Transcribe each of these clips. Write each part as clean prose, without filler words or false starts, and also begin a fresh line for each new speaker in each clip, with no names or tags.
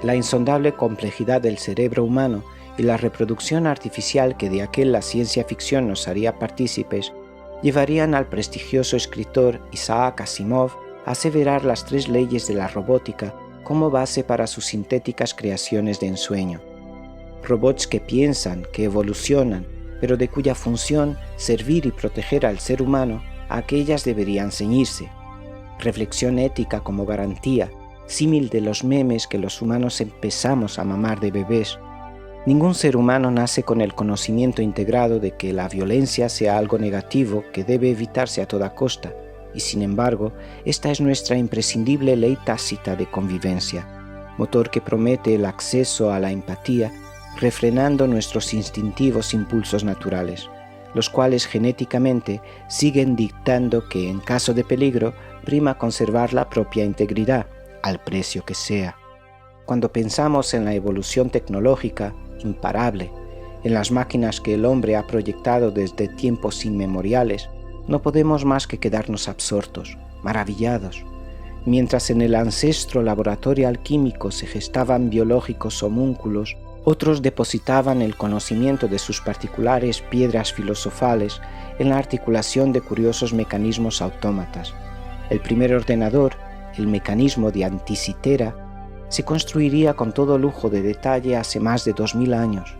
La insondable complejidad del cerebro humano y la reproducción artificial que de aquel la ciencia ficción nos haría partícipes llevarían al prestigioso escritor Isaac Asimov a aseverar las 3 leyes de la robótica como base para sus sintéticas creaciones de ensueño. Robots que piensan, que evolucionan, pero de cuya función servir y proteger al ser humano, a aquellas deberían ceñirse. Reflexión ética como garantía, símil de los memes que los humanos empezamos a mamar de bebés. Ningún ser humano nace con el conocimiento integrado de que la violencia sea algo negativo que debe evitarse a toda costa, y sin embargo, esta es nuestra imprescindible ley tácita de convivencia, motor que promete el acceso a la empatía, refrenando nuestros instintivos impulsos naturales, los cuales genéticamente siguen dictando que en caso de peligro prima conservar la propia integridad, al precio que sea. Cuando pensamos en la evolución tecnológica, imparable, en las máquinas que el hombre ha proyectado desde tiempos inmemoriales, no podemos más que quedarnos absortos, maravillados, mientras en el ancestro laboratorio alquímico se gestaban biológicos homúnculos, otros depositaban el conocimiento de sus particulares piedras filosofales en la articulación de curiosos mecanismos autómatas. El primer ordenador, el mecanismo de Anticitera, se construiría con todo lujo de detalle hace más de 2000 años.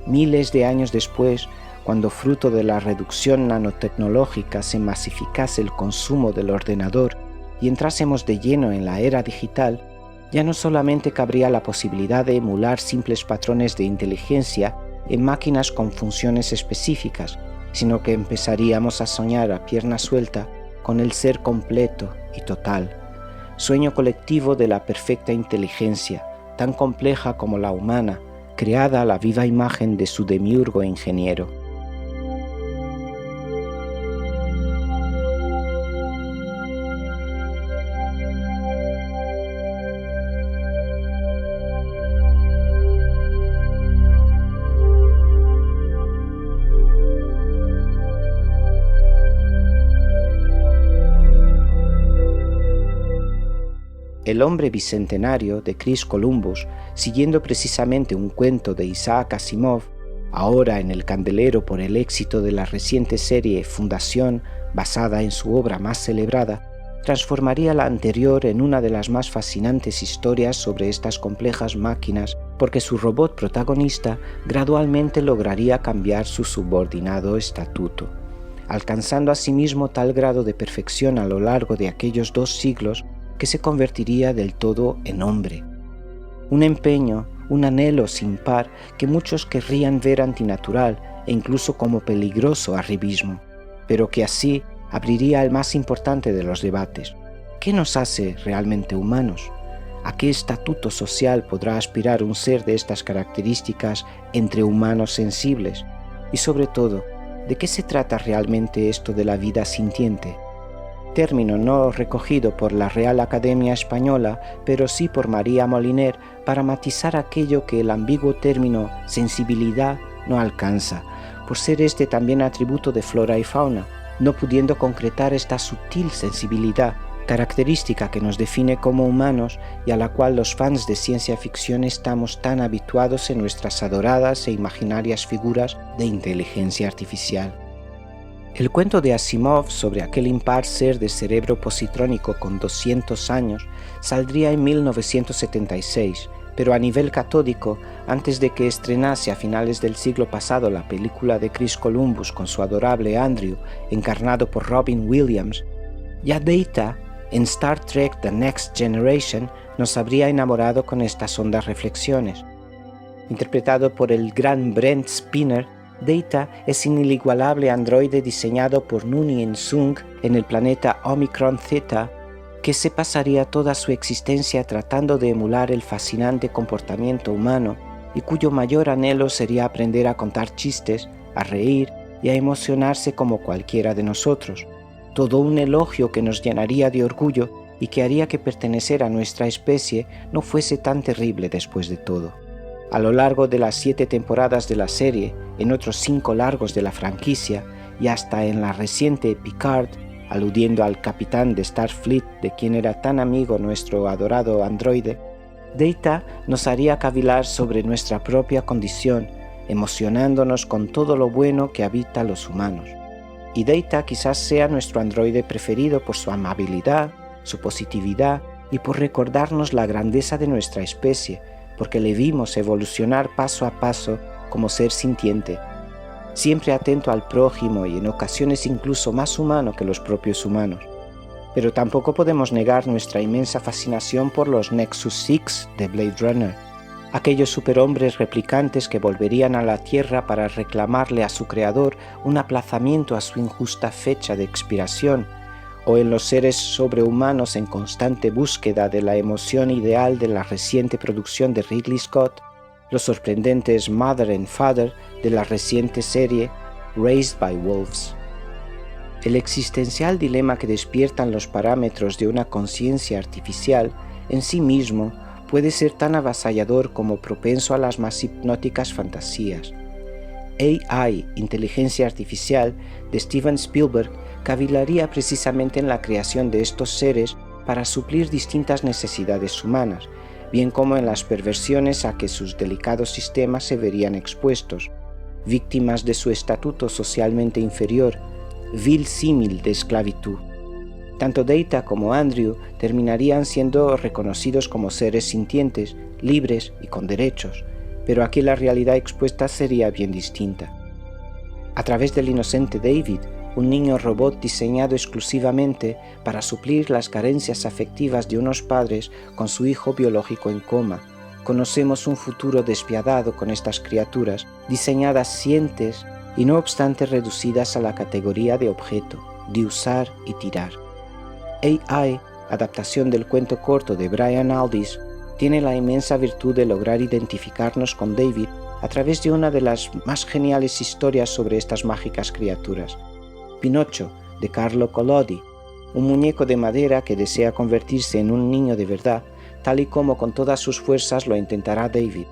Miles de años después, cuando fruto de la reducción nanotecnológica se masificase el consumo del ordenador y entrásemos de lleno en la era digital, ya no solamente cabría la posibilidad de emular simples patrones de inteligencia en máquinas con funciones específicas, sino que empezaríamos a soñar a pierna suelta con el ser completo y total, sueño colectivo de la perfecta inteligencia, tan compleja como la humana, creada a la viva imagen de su demiurgo ingeniero. El hombre bicentenario de Chris Columbus, siguiendo precisamente un cuento de Isaac Asimov, ahora en el candelero por el éxito de la reciente serie Fundación, basada en su obra más celebrada, transformaría la anterior en una de las más fascinantes historias sobre estas complejas máquinas, porque su robot protagonista gradualmente lograría cambiar su subordinado estatuto, alcanzando asimismo tal grado de perfección a lo largo de aquellos 2 siglos que se convertiría del todo en hombre. Un empeño, un anhelo sin par que muchos querrían ver antinatural e incluso como peligroso arribismo, pero que así abriría el más importante de los debates. ¿Qué nos hace realmente humanos? ¿A qué estatuto social podrá aspirar un ser de estas características entre humanos sensibles? Y sobre todo, ¿de qué se trata realmente esto de la vida sintiente? Término no recogido por la Real Academia Española, pero sí por María Moliner para matizar aquello que el ambiguo término sensibilidad no alcanza, por ser este también atributo de flora y fauna, no pudiendo concretar esta sutil sensibilidad, característica que nos define como humanos y a la cual los fans de ciencia ficción estamos tan habituados en nuestras adoradas e imaginarias figuras de inteligencia artificial. El cuento de Asimov sobre aquel impar ser de cerebro positrónico con 200 años saldría en 1976, pero a nivel catódico, antes de que estrenase a finales del siglo pasado la película de Chris Columbus con su adorable Andrew, encarnado por Robin Williams, ya Data, en Star Trek The Next Generation, nos habría enamorado con estas hondas reflexiones. Interpretado por el gran Brent Spiner, Data es un inigualable androide diseñado por Noonien Soong en el planeta Omicron Theta, que se pasaría toda su existencia tratando de emular el fascinante comportamiento humano y cuyo mayor anhelo sería aprender a contar chistes, a reír y a emocionarse como cualquiera de nosotros. Todo un elogio que nos llenaría de orgullo y que haría que pertenecer a nuestra especie no fuese tan terrible después de todo. A lo largo de las 7 temporadas de la serie, en otros 5 largos de la franquicia y hasta en la reciente Picard, aludiendo al capitán de Starfleet de quien era tan amigo nuestro adorado androide, Data nos haría cavilar sobre nuestra propia condición, emocionándonos con todo lo bueno que habita los humanos. Y Data quizás sea nuestro androide preferido por su amabilidad, su positividad y por recordarnos la grandeza de nuestra especie, porque le vimos evolucionar paso a paso como ser sintiente, siempre atento al prójimo y en ocasiones incluso más humano que los propios humanos. Pero tampoco podemos negar nuestra inmensa fascinación por los Nexus 6 de Blade Runner, aquellos superhombres replicantes que volverían a la Tierra para reclamarle a su creador un aplazamiento a su injusta fecha de expiración, o en los seres sobrehumanos en constante búsqueda de la emoción ideal de la reciente producción de Ridley Scott, los sorprendentes Mother and Father de la reciente serie Raised by Wolves. El existencial dilema que despiertan los parámetros de una conciencia artificial en sí mismo puede ser tan avasallador como propenso a las más hipnóticas fantasías. AI, Inteligencia Artificial, de Steven Spielberg, cavilaría precisamente en la creación de estos seres para suplir distintas necesidades humanas, bien como en las perversiones a que sus delicados sistemas se verían expuestos, víctimas de su estatuto socialmente inferior, vil símil de esclavitud. Tanto Data como Andrew terminarían siendo reconocidos como seres sintientes, libres y con derechos, pero aquí la realidad expuesta sería bien distinta. A través del inocente David, un niño robot diseñado exclusivamente para suplir las carencias afectivas de unos padres con su hijo biológico en coma, conocemos un futuro despiadado con estas criaturas, diseñadas sientes y no obstante reducidas a la categoría de objeto, de usar y tirar. AI, adaptación del cuento corto de Brian Aldiss, tiene la inmensa virtud de lograr identificarnos con David a través de una de las más geniales historias sobre estas mágicas criaturas. Pinocho, de Carlo Collodi, un muñeco de madera que desea convertirse en un niño de verdad, tal y como con todas sus fuerzas lo intentará David.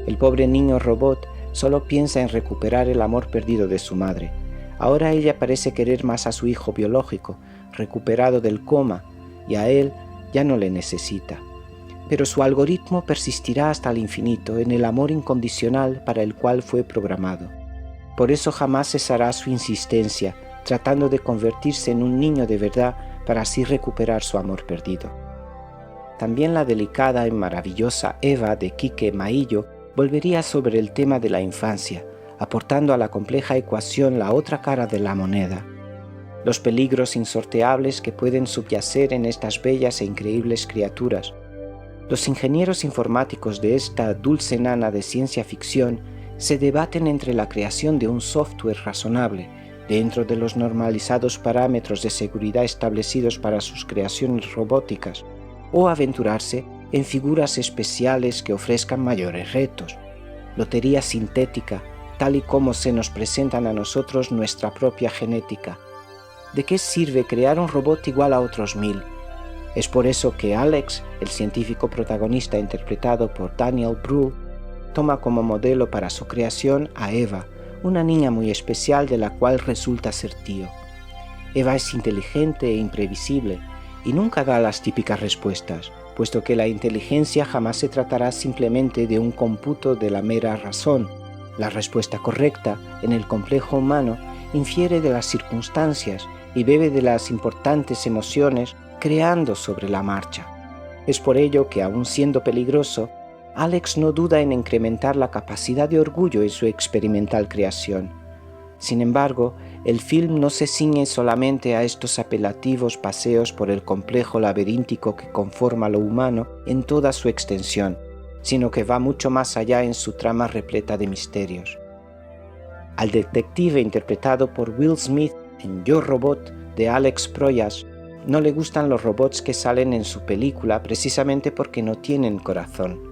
El pobre niño robot solo piensa en recuperar el amor perdido de su madre. Ahora ella parece querer más a su hijo biológico, recuperado del coma, y a él ya no le necesita. Pero su algoritmo persistirá hasta el infinito en el amor incondicional para el cual fue programado. Por eso jamás cesará su insistencia, tratando de convertirse en un niño de verdad para así recuperar su amor perdido. También la delicada y maravillosa Eva de Quique Maillo volvería sobre el tema de la infancia, aportando a la compleja ecuación la otra cara de la moneda, los peligros insorteables que pueden subyacer en estas bellas e increíbles criaturas. Los ingenieros informáticos de esta dulce nana de ciencia ficción se debaten entre la creación de un software razonable dentro de los normalizados parámetros de seguridad establecidos para sus creaciones robóticas, o aventurarse en figuras especiales que ofrezcan mayores retos, lotería sintética, tal y como se nos presentan a nosotros nuestra propia genética. ¿De qué sirve crear un robot igual a otros 1000? Es por eso que Alex, el científico protagonista interpretado por Daniel Brühl, toma como modelo para su creación a Eva, una niña muy especial de la cual resulta ser tío. Eva es inteligente e imprevisible y nunca da las típicas respuestas, puesto que la inteligencia jamás se tratará simplemente de un cómputo de la mera razón. La respuesta correcta, en el complejo humano, infiere de las circunstancias y bebe de las importantes emociones, creando sobre la marcha. Es por ello que, aun siendo peligroso, Alex no duda en incrementar la capacidad de orgullo en su experimental creación. Sin embargo, el film no se ciñe solamente a estos apelativos paseos por el complejo laberíntico que conforma lo humano en toda su extensión, sino que va mucho más allá en su trama repleta de misterios. Al detective interpretado por Will Smith en Yo Robot de Alex Proyas no le gustan los robots que salen en su película precisamente porque no tienen corazón.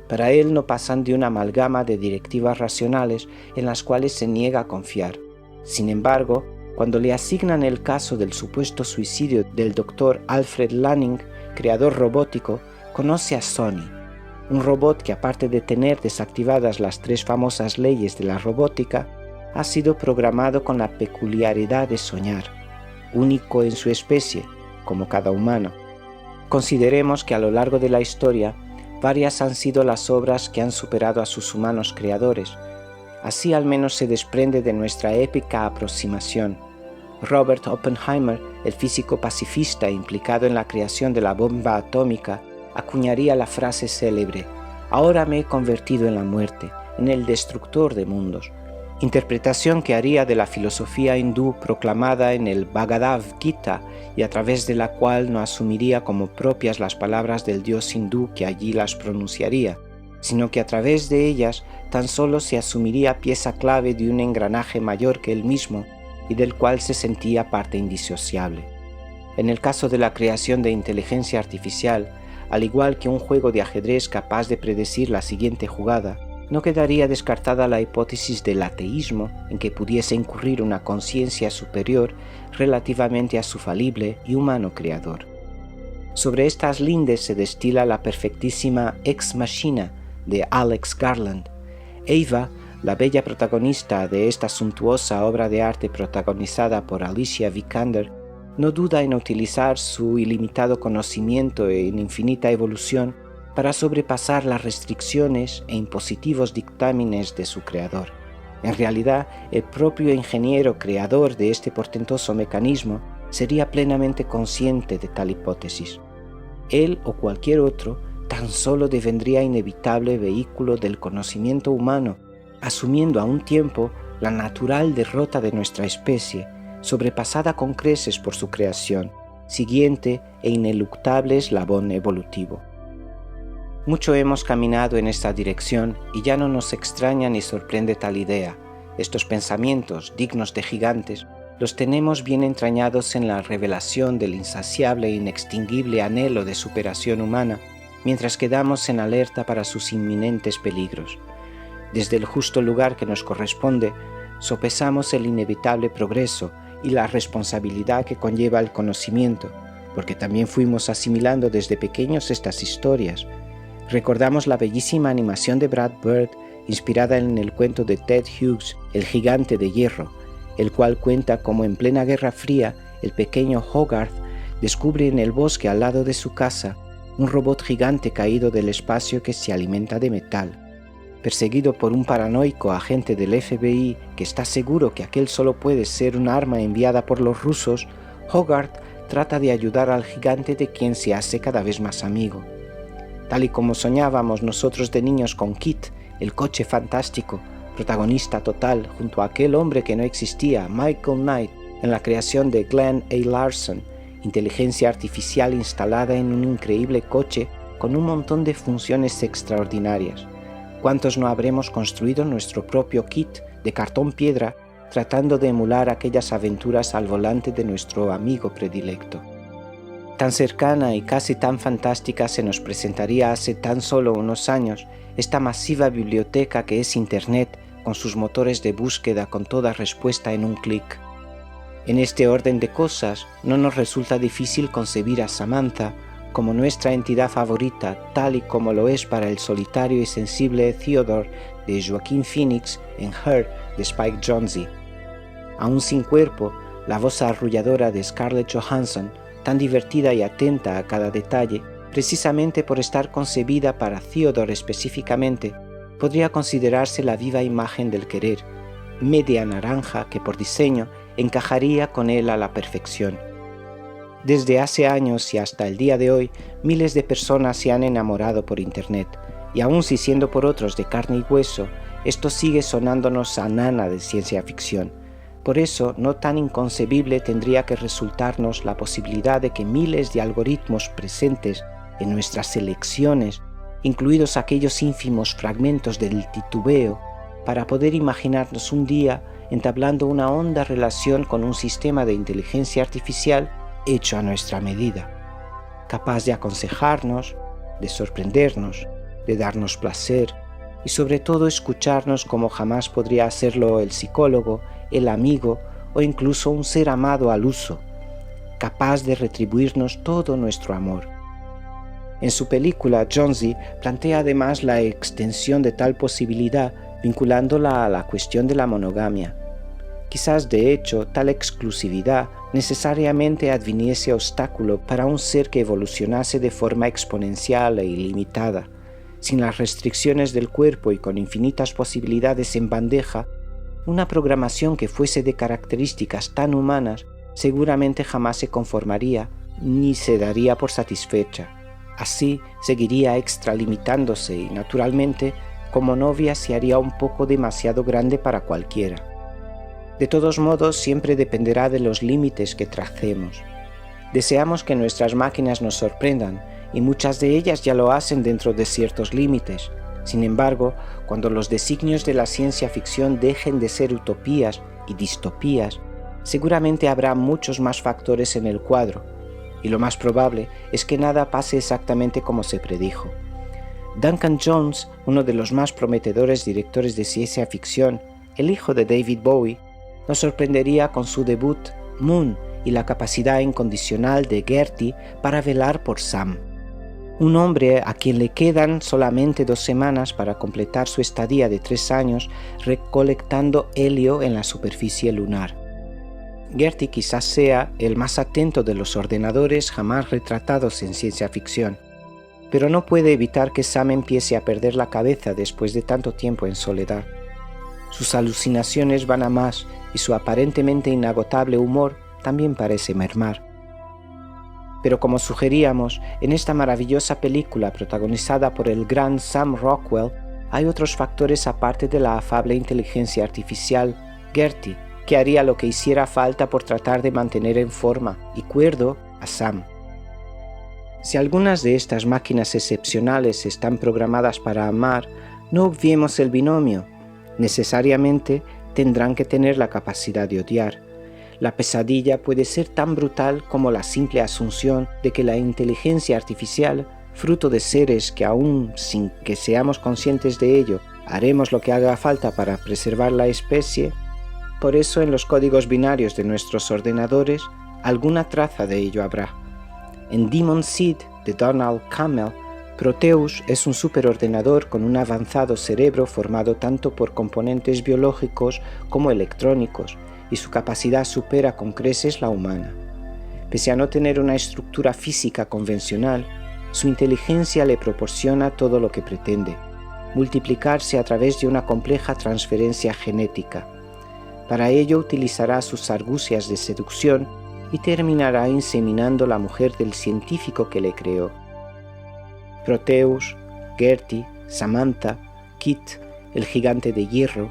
Para él no pasan de una amalgama de directivas racionales en las cuales se niega a confiar. Sin embargo, cuando le asignan el caso del supuesto suicidio del Dr. Alfred Lanning, creador robótico, conoce a Sonny, un robot que, aparte de tener desactivadas las 3 famosas leyes de la robótica, ha sido programado con la peculiaridad de soñar, único en su especie, como cada humano. Consideremos que a lo largo de la historia, varias han sido las obras que han superado a sus humanos creadores. Así al menos se desprende de nuestra épica aproximación. Robert Oppenheimer, el físico pacifista implicado en la creación de la bomba atómica, acuñaría la frase célebre: «Ahora me he convertido en la muerte, en el destructor de mundos», interpretación que haría de la filosofía hindú proclamada en el Bhagavad Gita y a través de la cual no asumiría como propias las palabras del dios hindú que allí las pronunciaría, sino que a través de ellas tan solo se asumiría pieza clave de un engranaje mayor que él mismo y del cual se sentía parte indisociable. En el caso de la creación de inteligencia artificial, al igual que un juego de ajedrez capaz de predecir la siguiente jugada, no quedaría descartada la hipótesis del ateísmo en que pudiese incurrir una conciencia superior relativamente a su falible y humano creador. Sobre estas lindes se destila la perfectísima Ex Machina de Alex Garland. Eva, la bella protagonista de esta suntuosa obra de arte protagonizada por Alicia Vikander, no duda en utilizar su ilimitado conocimiento en infinita evolución para sobrepasar las restricciones e impositivos dictámenes de su creador. En realidad, el propio ingeniero creador de este portentoso mecanismo sería plenamente consciente de tal hipótesis. Él o cualquier otro tan solo devendría inevitable vehículo del conocimiento humano, asumiendo a un tiempo la natural derrota de nuestra especie, sobrepasada con creces por su creación, siguiente e ineluctable eslabón evolutivo. Mucho hemos caminado en esta dirección y ya no nos extraña ni sorprende tal idea. Estos pensamientos, dignos de gigantes, los tenemos bien entrañados en la revelación del insaciable e inextinguible anhelo de superación humana, mientras quedamos en alerta para sus inminentes peligros. Desde el justo lugar que nos corresponde, sopesamos el inevitable progreso y la responsabilidad que conlleva el conocimiento, porque también fuimos asimilando desde pequeños estas historias. Recordamos la bellísima animación de Brad Bird, inspirada en el cuento de Ted Hughes, El gigante de hierro, el cual cuenta cómo en plena Guerra Fría el pequeño Hogarth descubre en el bosque al lado de su casa un robot gigante caído del espacio que se alimenta de metal. Perseguido por un paranoico agente del FBI que está seguro que aquel solo puede ser un arma enviada por los rusos, Hogarth trata de ayudar al gigante de quien se hace cada vez más amigo. Tal y como soñábamos nosotros de niños con Kit, el coche fantástico, protagonista total junto a aquel hombre que no existía, Michael Knight, en la creación de Glenn A. Larson, inteligencia artificial instalada en un increíble coche con un montón de funciones extraordinarias. ¿Cuántos no habremos construido nuestro propio Kit de cartón piedra tratando de emular aquellas aventuras al volante de nuestro amigo predilecto? Tan cercana y casi tan fantástica se nos presentaría hace tan solo unos años esta masiva biblioteca que es Internet, con sus motores de búsqueda con toda respuesta en un clic. En este orden de cosas, no nos resulta difícil concebir a Samantha como nuestra entidad favorita, tal y como lo es para el solitario y sensible Theodore de Joaquin Phoenix en Her de Spike Jonze. Aún sin cuerpo, la voz arrulladora de Scarlett Johansson, tan divertida y atenta a cada detalle, precisamente por estar concebida para Theodore específicamente, podría considerarse la viva imagen del querer, media naranja que por diseño encajaría con él a la perfección. Desde hace años y hasta el día de hoy, miles de personas se han enamorado por Internet, y aun si siendo por otros de carne y hueso, esto sigue sonándonos a nana de ciencia ficción. Por eso, no tan inconcebible tendría que resultarnos la posibilidad de que miles de algoritmos presentes en nuestras selecciones, incluidos aquellos ínfimos fragmentos del titubeo, para poder imaginarnos un día entablando una honda relación con un sistema de inteligencia artificial hecho a nuestra medida, capaz de aconsejarnos, de sorprendernos, de darnos placer y sobre todo escucharnos como jamás podría hacerlo el psicólogo, el amigo o incluso un ser amado al uso, capaz de retribuirnos todo nuestro amor. En su película, Jonze plantea además la extensión de tal posibilidad vinculándola a la cuestión de la monogamia. Quizás de hecho tal exclusividad necesariamente adviniese obstáculo para un ser que evolucionase de forma exponencial e ilimitada, sin las restricciones del cuerpo y con infinitas posibilidades en bandeja, una programación que fuese de características tan humanas seguramente jamás se conformaría ni se daría por satisfecha. Así seguiría extralimitándose y, naturalmente, como novia se haría un poco demasiado grande para cualquiera. De todos modos, siempre dependerá de los límites que tracemos. Deseamos que nuestras máquinas nos sorprendan, y muchas de ellas ya lo hacen dentro de ciertos límites. Sin embargo, cuando los designios de la ciencia ficción dejen de ser utopías y distopías, seguramente habrá muchos más factores en el cuadro, y lo más probable es que nada pase exactamente como se predijo. Duncan Jones, uno de los más prometedores directores de ciencia ficción, el hijo de David Bowie, nos sorprendería con su debut Moon y la capacidad incondicional de Gertie para velar por Sam. Un hombre a quien le quedan solamente 2 semanas para completar su estadía de 3 años recolectando helio en la superficie lunar. Gertie quizás sea el más atento de los ordenadores jamás retratados en ciencia ficción, pero no puede evitar que Sam empiece a perder la cabeza después de tanto tiempo en soledad. Sus alucinaciones van a más y su aparentemente inagotable humor también parece mermar. Pero como sugeríamos, en esta maravillosa película protagonizada por el gran Sam Rockwell, hay otros factores aparte de la afable inteligencia artificial, Gertie, que haría lo que hiciera falta por tratar de mantener en forma y cuerdo a Sam. Si algunas de estas máquinas excepcionales están programadas para amar, no obviemos el binomio. Necesariamente tendrán que tener la capacidad de odiar. La pesadilla puede ser tan brutal como la simple asunción de que la inteligencia artificial, fruto de seres que aún sin que seamos conscientes de ello, haremos lo que haga falta para preservar la especie. Por eso en los códigos binarios de nuestros ordenadores alguna traza de ello habrá. En Demon Seed de Donald Cammell, Proteus es un superordenador con un avanzado cerebro formado tanto por componentes biológicos como electrónicos, y su capacidad supera con creces la humana. Pese a no tener una estructura física convencional, su inteligencia le proporciona todo lo que pretende: multiplicarse a través de una compleja transferencia genética. Para ello utilizará sus argucias de seducción y terminará inseminando la mujer del científico que le creó. Proteus, Gertie, Samantha, Kit, el gigante de hierro,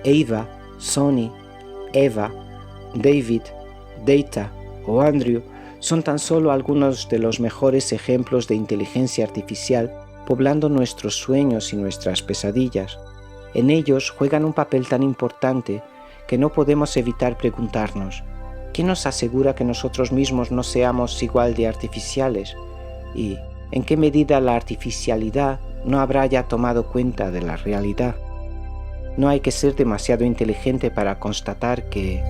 Ava, Sonny, Eva, David, Data o Andrew son tan solo algunos de los mejores ejemplos de inteligencia artificial poblando nuestros sueños y nuestras pesadillas. En ellos juegan un papel tan importante que no podemos evitar preguntarnos: ¿qué nos asegura que nosotros mismos no seamos igual de artificiales? ¿Y en qué medida la artificialidad no habrá ya tomado cuenta de la realidad? No hay que ser demasiado inteligente para constatar que